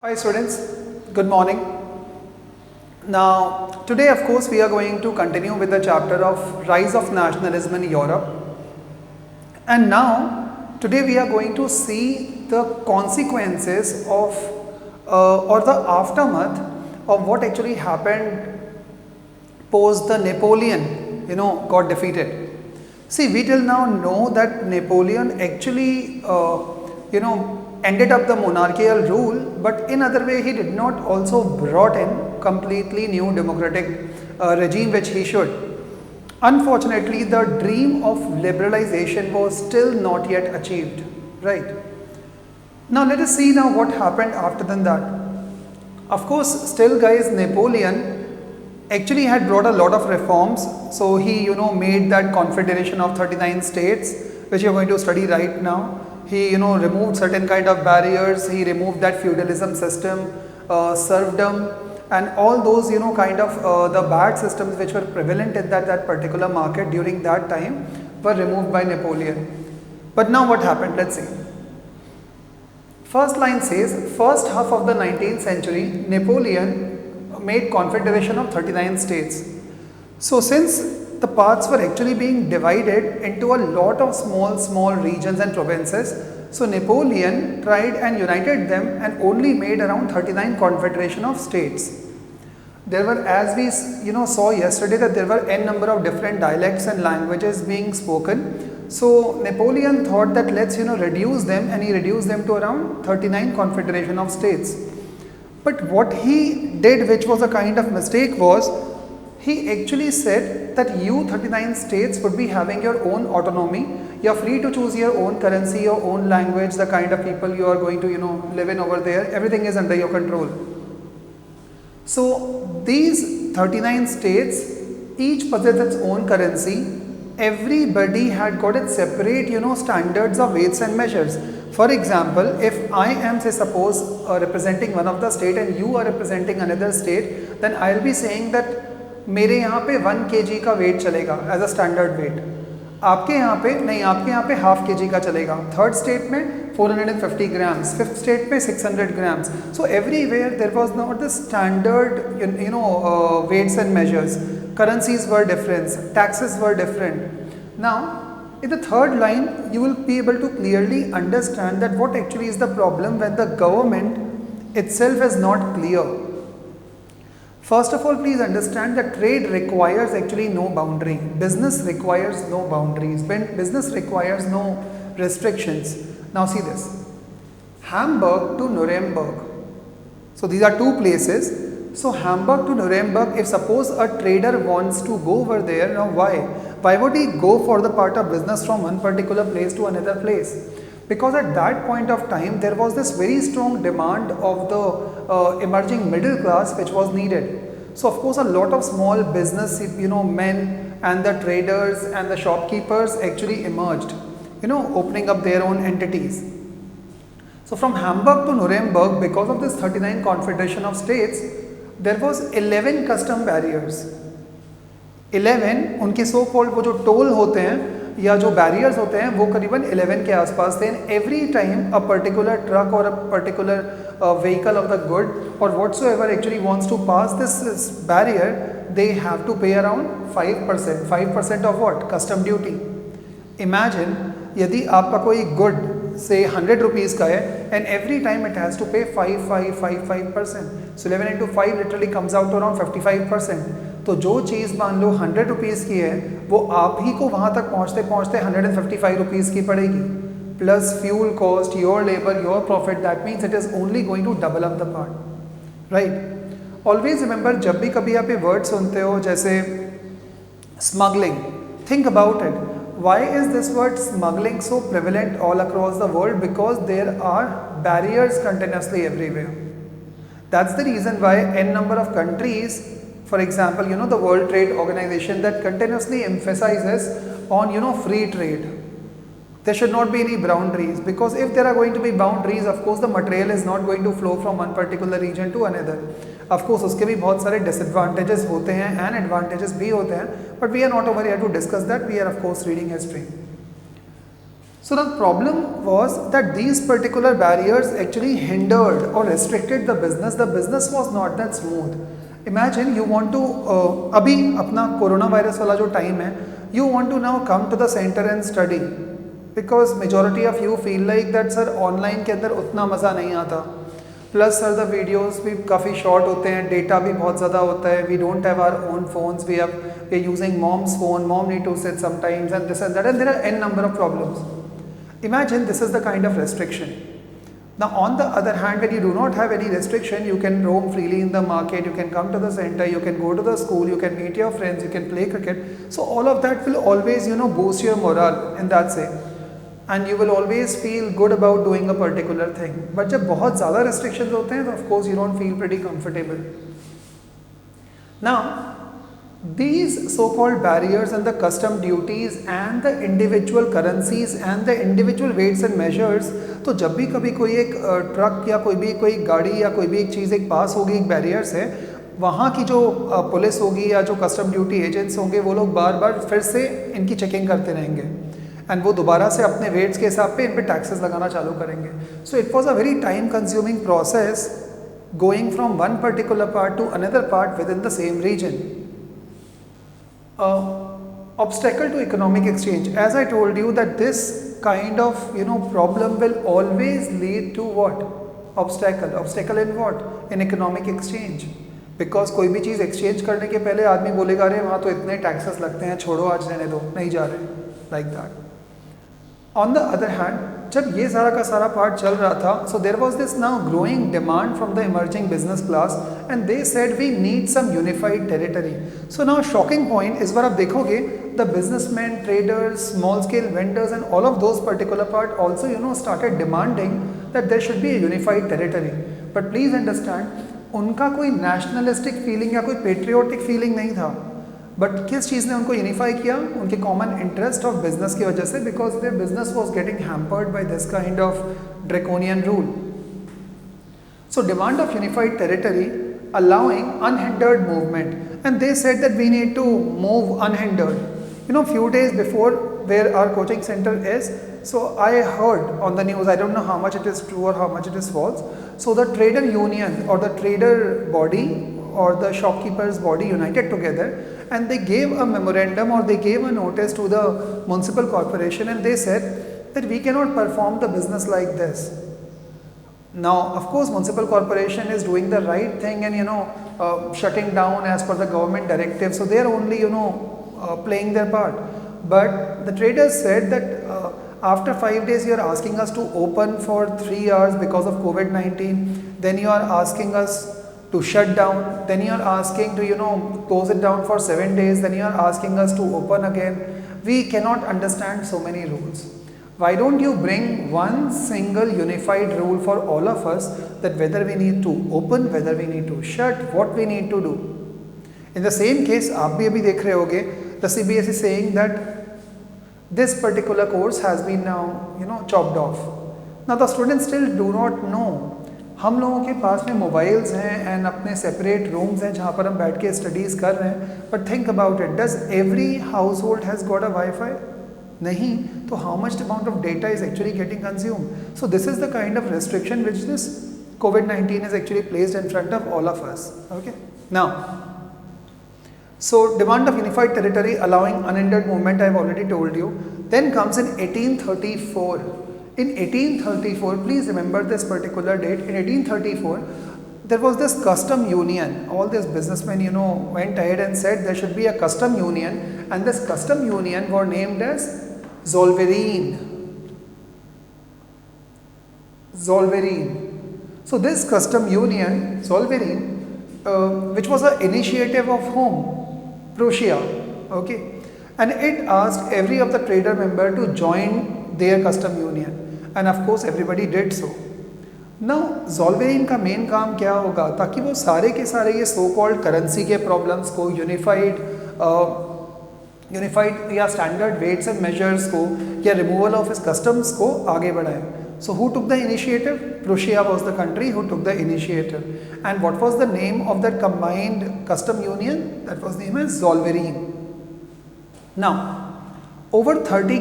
Hi students, good morning. Now today of course we are going to continue with the chapter of Rise of Nationalism in Europe, and now today we are going to see the consequences of or the aftermath of what actually happened post the Napoleon got defeated. See, we till now know that Napoleon actually ended up the monarchical rule, but in other way he did not also brought in completely new democratic regime which he should. Unfortunately, the dream of liberalization was still not yet achieved, right? Now let us see now what happened after than that. Of course, still guys, Napoleon actually had brought a lot of reforms. So he made that confederation of 39 states which you are going to study right now. He removed certain kind of barriers. He removed that feudalism system, serfdom, and all those kind of the bad systems which were prevalent in that particular market during that time were removed by Napoleon. But now what happened? Let's see. First line says, first half of the 19th century, Napoleon made confederation of 39 states. So since the parts were actually being divided into a lot of small regions and provinces, so Napoleon tried and united them and only made around 39 confederation of states. There were, as we saw yesterday, that there were n number of different dialects and languages being spoken. So Napoleon thought that let's reduce them, and he reduced them to around 39 confederation of states. But what he did, which was a kind of mistake, was he actually said that you 39 states would be having your own autonomy. You are free to choose your own currency, your own language, the kind of people you are going to live in over there. Everything is under your control. So these 39 states, each possessed its own currency. Everybody had got its separate standards of weights and measures. For example, if I am, say suppose, representing one of the state and you are representing another state, then I will be saying that मेरे यहाँ पे 1 kg का wait चलेगा as a standard wait, आपके यहाँ पे नहीं, आपके यहाँ पे ½ kg का चलेगा, थर्ड स्टेट में 450 ग्राम्स, फिफ्थ स्टेट में 600 grams. So everywhere there was not the standard weights and measures. Currencies were different, taxes were different. Now in the third line you will be able to clearly understand that what actually is the problem when the government itself is not clear. First of all, please understand that trade requires actually no boundary. Business requires no boundaries. Business requires no restrictions. Now see this. Hamburg to Nuremberg. So these are two places. So Hamburg to Nuremberg, if suppose a trader wants to go over there, now why? Why would he go for the part of business from one particular place to another place? Because at that point of time there was this very strong demand of the emerging middle class which was needed. So of course a lot of small business men and the traders and the shopkeepers actually emerged, opening up their own entities. So from Hamburg to Nuremberg, because of this 39 confederation of states, there was 11 custom barriers. 11 उनके so called वो जो toll होते हैं या जो barriers होते हैं वो करीबन 11 के आसपास थे. Every time a particular truck और a particular vehicle of the good or whatsoever actually wants to pass this barrier, they have to pay around 5% of what? Custom duty. Imagine यदि आपका कोई good say 100 rupees का है and every time it has to pay 5%. So 11 into 5 literally comes out to around 55%. तो जो चीज़ मान लो 100 rupees की है वो आप ही को वहाँ तक पहुँचते पहुँचते 155 रुपीज़ की पड़ेगी, plus fuel cost, your labour, your profit. That means it is only going to double up the part, right. Always remember, जब भी कभी आप ये वर्ड सुनते हो जैसे smuggling, think about it. Why is this word smuggling so prevalent all across the world? Because there are barriers continuously everywhere. That's the reason why n number of countries, for example, the World Trade Organization, that continuously emphasizes on free trade. There should not be any boundaries, because if there are going to be boundaries, of course the material is not going to flow from one particular region to another. Of course उसके भी बहुत सारे disadvantages होते हैं and advantages भी होते हैं, but we are not over here to discuss that. We are of course reading history. So the problem was that these particular barriers actually hindered or restricted the business. The business was not that smooth. Imagine you want to अभी अपना corona virus वाला जो time है, you want to now come to the center and study because majority of you feel like that sir online के अंदर उतना मज़ा नहीं आता. प्लस सर द वीडियोस भी काफ़ी शॉर्ट होते हैं, डेटा भी बहुत ज़्यादा होता है. We don't have our own phones, we are using mom's phone, mom need to sit sometimes and this and that and there are an number of problems. Imagine this is the kind of restriction. Now on the other hand, when you do not have any restriction, you can roam freely in the market, you can come to the center, you can go to the school, you can meet your friends, you can play cricket. So all of that will always, boost your morale in that way. And you will always feel good about doing a particular thing. But जब बहुत ज़्यादा restrictions होते हैं, तो of course you don't feel pretty comfortable. Now, these so-called barriers and the custom duties and the individual currencies and the individual weights and measures, तो जब भी कभी कोई एक ट्रक या कोई गाड़ी या कोई भी एक चीज़ एक पास होगी एक बैरियर से, वहाँ की जो पुलिस होगी या जो कस्टम ड्यूटी एजेंट्स होंगे वो लोग बार बार फिर से इनकी चेकिंग करते रहेंगे एंड वो दोबारा से अपने वेट्स के हिसाब पे इन पे टैक्सेस लगाना चालू करेंगे. So it was a very time consuming process going from one particular part to another part within the same region. Obstacle to economic exchange. As I told you that this kind of problem will always lead to what? Obstacle in what? In economic exchange. Because कोई भी चीज़ exchange करने के पहले आदमी बोलेगा अरे वहाँ तो इतने टैक्सेस लगते हैं, छोड़ो आज रहने दो, नहीं जा रहे, like that. On the other hand, जब ये सारा का सारा पार्ट चल रहा था, so there was this now growing demand from the emerging business class and they said we need some unified territory. So now shocking point इस बार आप देखोगे the businessmen, traders, small scale vendors and all of those particular part also started demanding that there should be a unified territory. But please understand, उनका कोई nationalistic feeling या कोई patriotic feeling नहीं था. But किस चीज़ ने उनको यूनिफाई किया? उनके कॉमन इंटरेस्ट ऑफ बिजनेस की वजह से, because their business was getting hampered by this kind of draconian rule. So demand of unified territory allowing unhindered movement and they said that we need to move unhindered. Few days before where our coaching center is, so I heard on the news, I don't know how much it is true or how much it is false, so the trader union or the trader body or the shopkeepers body united together and they gave a memorandum or they gave a notice to the municipal corporation and they said that we cannot perform the business like this. Now of course municipal corporation is doing the right thing and shutting down as per the government directive, so they are only playing their part. But the traders said that after 5 days you are asking us to open for 3 hours because of COVID-19, then you are asking us to shut down, then you are asking to close it down for 7 days, then you are asking us to open again. We cannot understand so many rules. Why don't you bring one single unified rule for all of us, that whether we need to open, whether we need to shut, what we need to do. In the same case, आप भी अभी देख रहे होगे, the CBSE is saying that this particular course has been now chopped off. Now the students still do not know. हम लोगों के पास में मोबाइल्स हैं एंड अपने सेपरेट रूम्स हैं जहाँ पर हम बैठ के स्टडीज़ कर रहे हैं, but think about it, does every house hold has got a wifi? नहीं. तो how much amount of data is actually getting consume? So this is the kind of restriction which this COVID-19 is actually placed in front of all of us. Okay. Now, so demand of unified territory allowing unhindered movement, I have already told you. Then comes in 1834. In 1834, please remember this particular date. In 1834, there was this custom union. All these businessmen, went ahead and said there should be a custom union, and this custom union were named as Zollverein. Zollverein. So this custom union, Zollverein, which was an initiative of whom? Prussia. Okay. And it asked every of the trader member to join their custom union. And of course everybody did so. Now Zollverein का main काम क्या होगा? ताकि वो सारे के सारे ये सो कॉल्ड करेंसी के प्रॉब्लम्स को यूनिफाइड या स्टैंडर्ड वेट्स एंड मेजर्स को या रिमूवल ऑफ इस कस्टम्स को आगे बढ़ाएं. So who took the initiative? Prussia was the country who took the initiative. And what was the name of that combined custom union? That was named as Zollverein. Now, Over 30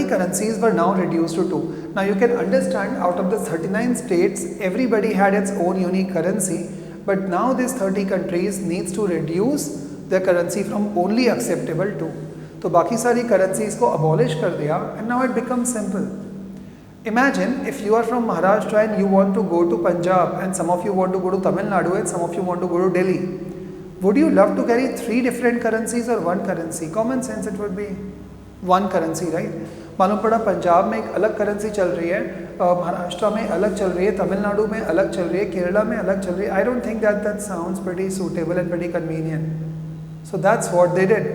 currencies were now reduced to 2. Now you can understand, out of the 39 states, everybody had its own unique currency, but now these 30 countries needs to reduce their currency from only acceptable to. तो बाकी सारी currencies को abolish कर दिया, and now it becomes simple. Imagine if you are from Maharashtra and you want to go to Punjab, and some of you want to go to Tamil Nadu, and some of you want to go to Delhi. Would you love to carry 3 different currencies or one currency? Common sense, it would be one currency, right. मालूम पड़ा पंजाब में एक अलग currency चल रही है, महाराष्ट्र में अलग चल रही है, तमिलनाडु में अलग चल रही है, केरला में अलग चल रही है. I don't think that sounds pretty suitable and pretty convenient. So that's what they did.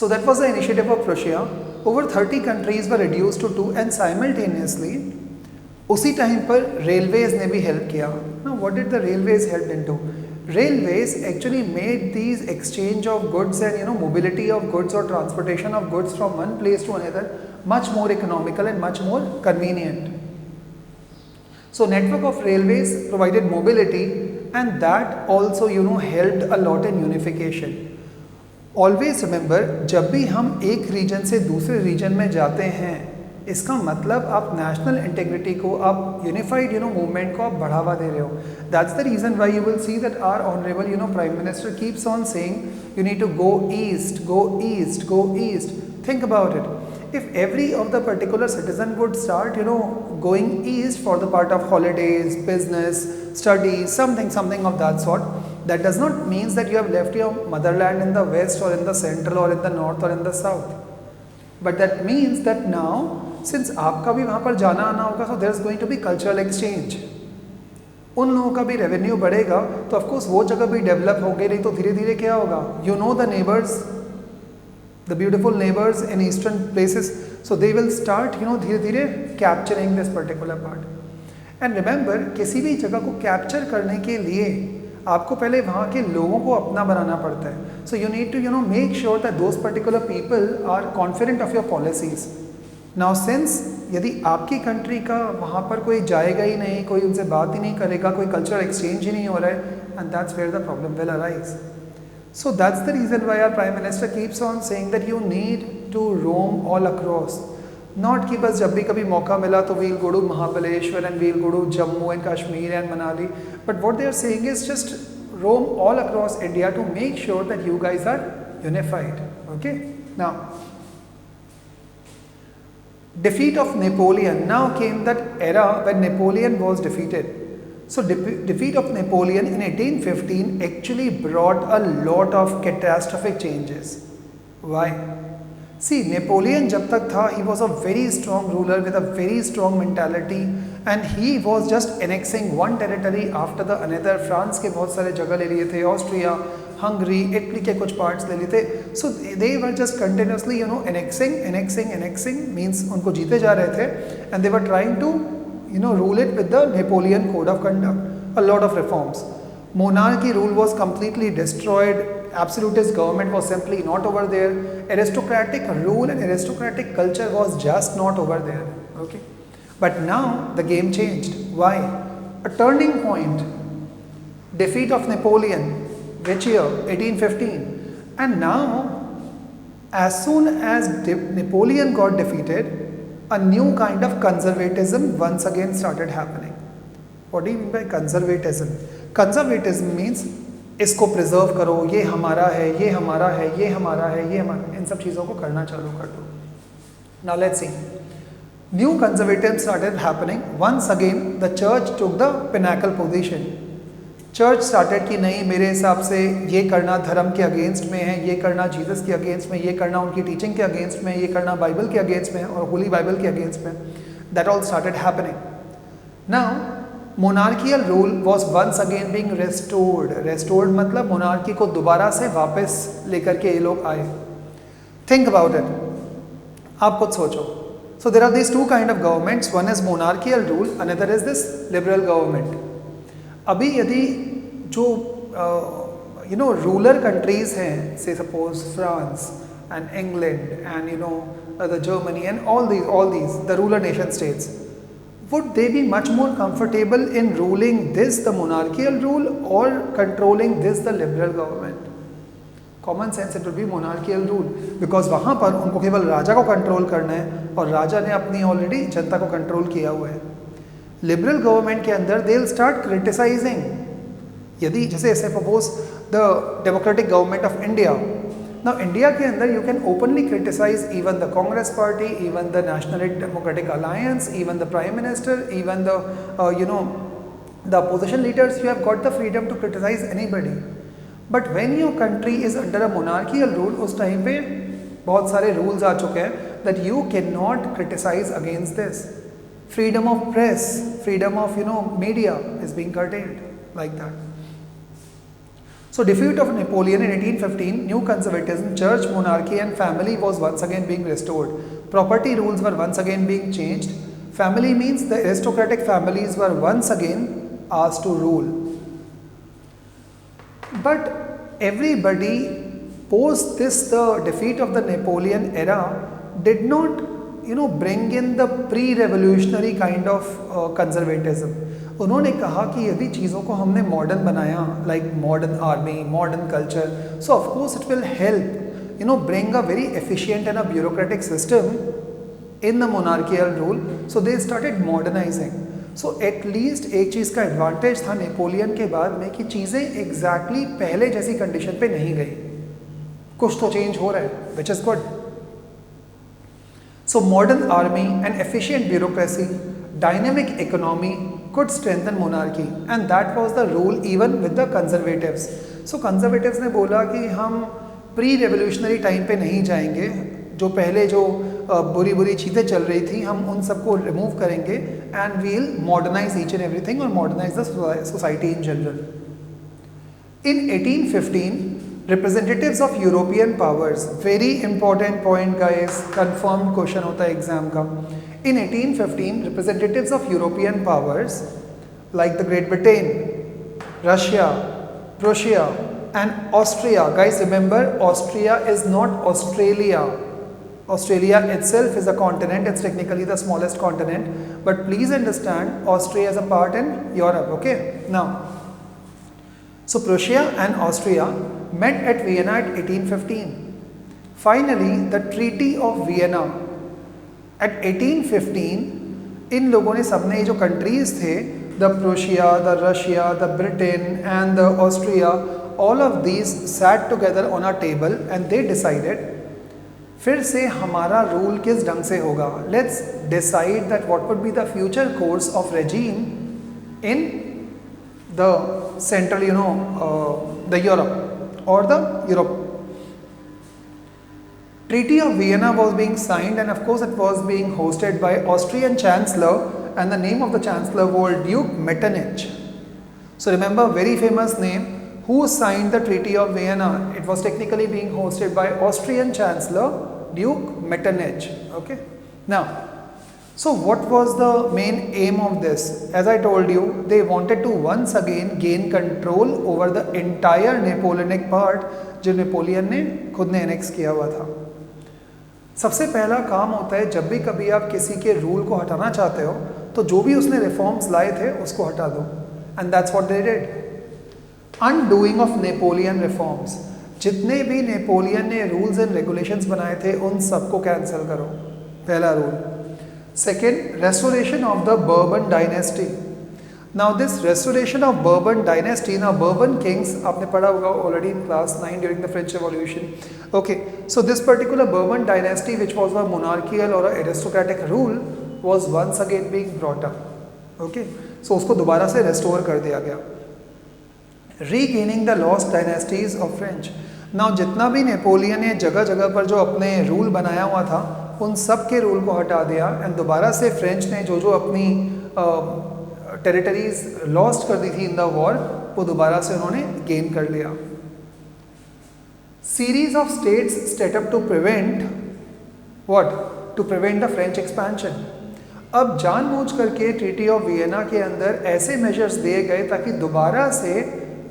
So that was the initiative of Russia. Over 30 countries were reduced to 2 and simultaneously उसी टाइम पर रेलवेज ने भी help किया. Now what did the railways help into? Railways actually made these exchange of goods and mobility of goods or transportation of goods from one place to another much more economical and much more convenient. So network of railways provided mobility, and that also helped a lot in unification. Always remember, जब भी हम एक reason से दूसरे reason में जाते हैं, इसका मतलब आप नेशनल इंटेग्रिटी को, आप यूनिफाइड मूवमेंट को आप बढ़ावा दे रहे हो. That's the reason why you will see that our honourable prime minister keeps on saying you need to go east, go east, go east. Think about it. if every of the particular citizen would start going east for the part of holidays, business, studies, something of that sort, that does not mean that you have left your motherland in the west or in the central or in the north or in the south, but that means that now since आपका भी वहाँ पर जाना आना होगा, so there is going to be cultural exchange. उन लोगों का भी रेवेन्यू बढ़ेगा तो ऑफकोर्स वो जगह भी डेवलप होगी. नहीं तो धीरे धीरे क्या होगा, the neighbours, the beautiful neighbours in eastern places, so they will start धीरे धीरे capturing this particular part. And remember, किसी भी जगह को कैप्चर करने के लिए आपको पहले वहाँ के लोगों को अपना बनाना पड़ता है. So you need to make sure that those particular people are confident of your policies. Now since यदि आपकी कंट्री का वहाँ पर कोई जाएगा ही नहीं, कोई उनसे बात ही नहीं करेगा, कोई कल्चरल एक्सचेंज ही नहीं हो रहा है, and that's where the problem will arise. So that's the reason why our prime minister keeps on saying that you need to roam all across. Not कि बस जब भी कभी मौका मिला तो we'll go to Mahabaleshwar and we'll go to Jammu and Kashmir and Manali, but what they are saying is just roam all across India to make sure that you guys are unified. Okay, now defeat of Napoleon. Now came that era when Napoleon was defeated. So defeat of Napoleon in 1815 actually brought a lot of catastrophic changes. Why? See, Napoleon जब तक था, he was a very strong ruler with a very strong mentality, and he was just annexing one territory after the another. France के बहुत सारे जगह ले लिए थे, ऑस्ट्रिया, हंगरी, इटली के कुछ पार्ट्स ले लिए थे. So they were just continuously annexing means उनको जीते जा रहे थे, and they were trying to rule it with the Napoleon code of conduct. A lot of reforms. Monarchy rule was completely destroyed. Absolutist government was simply not over there. Aristocratic rule and aristocratic culture was just not over there. Okay, but now the game changed. Why? A turning point. Defeat of Napoleon. Which year? 1815. And now, as soon as Napoleon got defeated, a new kind of conservatism once again started happening. What do you mean by conservatism? Conservatism means इसको preserve करो, ये हमारा है, ये हमारा है, ये हमारा है, ये हमारा, इन सब चीज़ों को करना चालू कर दो. Now let's see. New conservatism started happening. Once again, the church took the pinnacle position. Church started कि नहीं, मेरे हिसाब से ये करना धर्म के अगेंस्ट में है, ये करना जीसस के अगेंस्ट में, ये करना उनकी टीचिंग के अगेंस्ट में, ये करना बाइबल के अगेंस्ट में और होली बाइबल के अगेंस्ट में. That all started happening. Now monarchial rule was once again being restored मतलब मोनार्की को दोबारा से वापस लेकर के ये लोग आए. थिंक अबाउट इट, आप खुद सोचो. So there are this two kind of governments. One is monarchial rule, another is this liberal government. अभी यदि जो रूलर कंट्रीज हैं, say suppose France and England and the Germany and all these the ruler nation states, would they be much more comfortable in ruling this the monarchical rule or controlling this the liberal government? Common sense it will be monarchial rule, because वहाँ पर उनको केवल राजा को control करना है और राजा ने अपनी ऑलरेडी जनता को कंट्रोल किया हुआ है। लिबरल गवर्नमेंट के अंदर दे विल स्टार्ट क्रिटिसाइजिंग, यदि जैसे suppose the democratic government of India, now India के अंदर you can openly criticise even the Congress party, even the national democratic alliance, even the prime minister, even the the opposition leaders, you have got the freedom to criticize anybody. But when your country is under a monarchical rule, उस time पे बहुत सारे rules आ चुके हैं that you cannot criticize against this. Freedom of press, freedom of media is being curtailed like that. So defeat of Napoleon in 1815, new conservatism, church, monarchy and family was once again being restored. Property rules were once again being changed. Family means the aristocratic families were once again asked to rule. But everybody post this, the defeat of the Napoleon era, did not bring in the pre-revolutionary kind of conservatism. उन्होंने कहा कि यदि चीज़ों को हमने modern बनाया, like modern army, modern culture, so of course it will help bring a very efficient and a bureaucratic system in the monarchical rule. So they started modernizing. So at least एक चीज़ का एडवांटेज था Napoleon के बाद में कि चीज़ें exactly पहले जैसी कंडीशन पे नहीं गई, कुछ तो चेंज हो रहा है, which is good. So modern army and efficient bureaucracy, dynamic economy could strengthen monarchy and that was the rule even with the conservatives. So conservatives ने बोला कि हम प्री रेवोल्यूशनरी टाइम पे नहीं जाएंगे, जो पहले जो बुरी बुरी चीज़ें चल रही थी हम उन सबको रिमूव करेंगे and we'll modernise each and everything और modernise the society in general. In 1815 representatives of European powers, very important point guys, confirmed question होता है एग्जाम का. In 1815, representatives of European powers like the Great Britain, Russia, Prussia and Austria. Guys, remember Austria is not Australia. Australia itself is a continent, it's technically the smallest continent, but please understand Austria is a part in Europe, okay? Now, so Prussia and Austria met at Vienna at 1815. Finally, the Treaty of Vienna at 1815, इन लोगों ने सबने ये जो countries थे, the Prussia, the Russia, the Britain and the Austria, all of these sat together on a table and they decided फिर से हमारा rule किस ढंग से होगा. Let's decide that what would be the future course of regime in the central the Europe और the Europe. Treaty of Vienna was being signed and of course it was being hosted by Austrian Chancellor and the name of the Chancellor was Duke Metternich. So remember, very famous name. Who signed the Treaty of Vienna? It was technically being hosted by Austrian Chancellor Duke Metternich. Okay. Now, so what was the main aim of this? As I told you, they wanted to once again gain control over the entire Napoleonic part जो Napoleon ने खुद ने annex किया हुआ था. सबसे पहला काम होता है जब भी कभी आप किसी के रूल को हटाना चाहते हो तो जो भी उसने रिफॉर्म्स लाए थे उसको हटा दो, and that's what they did. Undoing of Napoleon reforms, जितने भी नेपोलियन ने रूल्स एंड रेगुलेशंस बनाए थे उन सबको कैंसिल करो, पहला rule. Second, restoration of the bourbon dynasty. Now this restoration of bourbon dynasty, now bourbon Kings आपने पढ़ा होगा already in class 9 during the French revolution. Okay, so this particular Bourbon dynasty, which was a monarchical or a aristocratic rule, was once again being brought up. Okay, so उसको दोबारा से restore कर दिया गया. Regaining the lost dynasties of French. Now जितना भी Napoleon ने जगह जगह पर जो अपने रूल बनाया हुआ था उन सब के रूल को हटा दिया एंड दोबारा से फ्रेंच ने जो जो अपनी टेरिटरीज लॉस्ट कर दी थी इन द वॉर वो दोबारा से उन्होंने गेन कर लिया. Series of states set up to prevent what? To prevent the French expansion. अब जानबूझ करके ट्रीटी ऑफ वियना के अंदर ऐसे मेजर्स दिए गए ताकि दोबारा से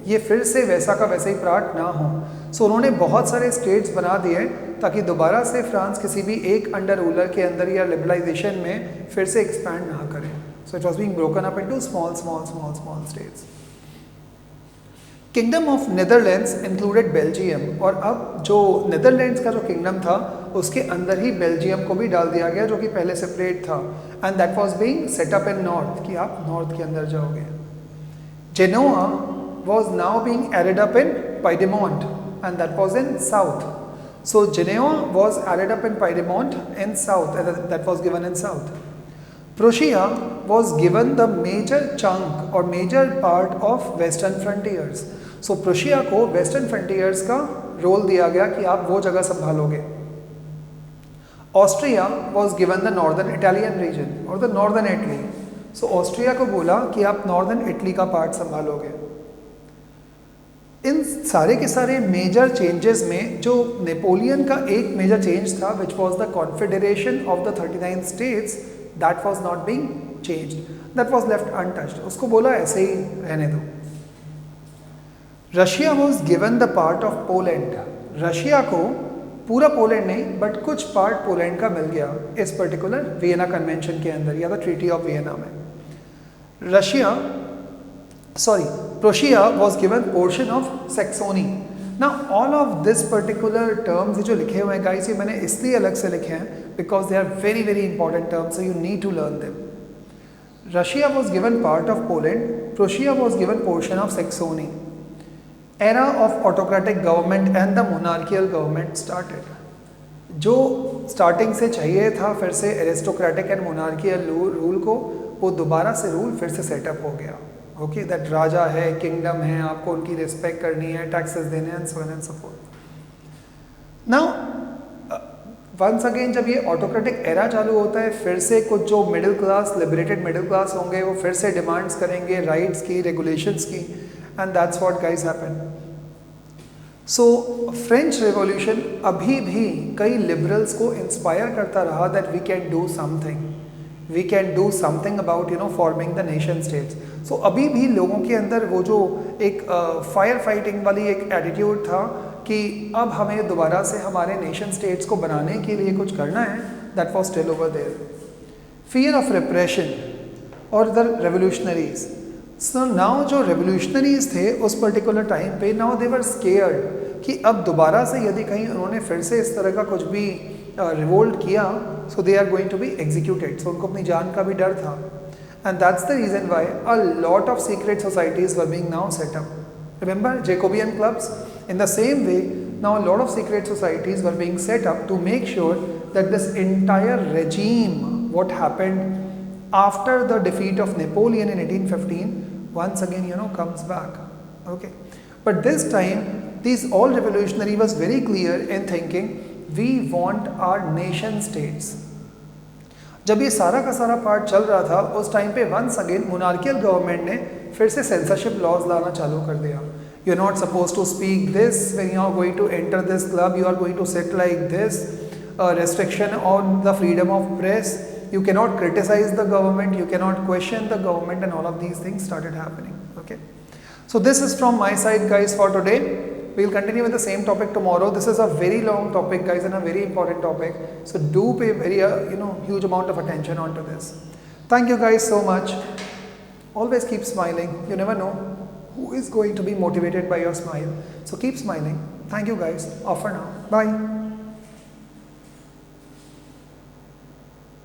ये फिर से वैसा का वैसा ही पार्ट ना हो. सो उन्होंने बहुत सारे स्टेट्स बना दिए ताकि दोबारा से फ्रांस किसी भी एक अंडर रूलर के अंदर या लिबरलाइजेशन में फिर से एक्सपैंड ना करे. सो it was being broken up into small small small small states. Kingdom of Netherlands included Belgium, और अब जो नीदरलैंड्स का जो किंगडम था उसके अंदर ही बेल्जियम को भी डाल दिया गया जो कि पहले सेपरेट था, and that was being set up in north कि आप नॉर्थ के अंदर जाओगे। Genoa was now being added up in Piedmont, and that was in south. So Genoa was added up in Piedmont in south, that was given in south. Prussia was given the major chunk or major part of western frontiers. So Prussia को western frontiers का role दिया गया कि आप वो जगह संभालोगे। Austria was given the northern Italian region or the northern Italy. So Austria को बोला कि आप northern Italy का पार्ट संभालोगे। इन सारे के सारे मेजर चेंजेस में जो नेपोलियन का एक मेजर चेंज था which was the confederation of the 39 states, that was not being changed, that was left untouched, उसको बोला ऐसे ही रहने दो। Russia was given the part of Poland, Russia को पूरा पोलैंड नहीं बट कुछ पार्ट पोलैंड का मिल गया इस पर्टिकुलर वियना कन्वेंशन के अंदर या द ट्रीटी ऑफ वियना में। Prussia was given portion of Saxony. Now all of this particular terms जो लिखे हुए हैं guys, ये मैंने इसलिए अलग से लिखे हैं because they are very very important terms, so you need to learn them. Russia was given part of Poland, Prussia was given portion of Saxony. Era of autocratic government and the monarchical government started. जो starting से चाहिए था फिर से aristocratic and monarchial rule को, वो दोबारा से रूल फिर से सेटअप हो गया। ओके, दैट राजा है, किंगडम है, आपको उनकी रिस्पेक्ट करनी है, टैक्सेस देने हैं, so on and so forth. Now once again जब ये ऑटोक्रेटिक एरा चालू होता है, फिर से कुछ जो middle class, liberated middle class होंगे, वो फिर से डिमांड्स करेंगे राइट्स की, रेगुलेशंस की, and that's what guys happen. So French revolution अभी भी कई लिबरल्स को इंस्पायर करता रहा that we can do something, we can do something about forming the nation states. So अभी भी लोगों के अंदर वो जो एक फायर फाइटिंग वाली एक एटीट्यूड था कि अब हमें दोबारा से हमारे नेशन स्टेट्स को बनाने के लिए कुछ करना है, that was still over there. Fear of repression और द रेवोल्यूशनरीज, सो नाउ जो रेवोल्यूशनरीज थे उस पर्टिकुलर टाइम पे, नाउ दे वर स्केयर्ड कि अब दोबारा से यदि कहीं उन्होंने फिर से इस तरह का कुछ भी रिवोल्ट किया, so they are going to be executed. So उनको अपनी जान का भी डर था, and that's the reason why a lot of secret societies were being now set up. Remember Jacobean clubs? In the same way, now a lot of secret societies were being set up to make sure that this entire regime, what happened after the defeat of Napoleon in 1815, once again comes back. Okay, but this time these all revolutionary was very clear in thinking we want our nation states. जब ये सारा का सारा part चल रहा था उस time पे वंस अगेन मोनार्कियल गवर्नमेंट ने फिर से सेंसरशिप लॉज लाना चालू कर दिया। You are not suppose to speak this when you are going to enter this club, you are going to sit like this, restriction on the freedom of press, you cannot criticize the government, you cannot question the government, and all of these things started happening. Okay, so this is from my side guys for today. We will continue with the same topic tomorrow. This is a very long topic guys and a very important topic, so do pay very huge amount of attention onto this. Thank you guys so much. Always keep smiling, you never know who is going to be motivated by your smile, so keep smiling. Thank you guys. Off for now. Bye.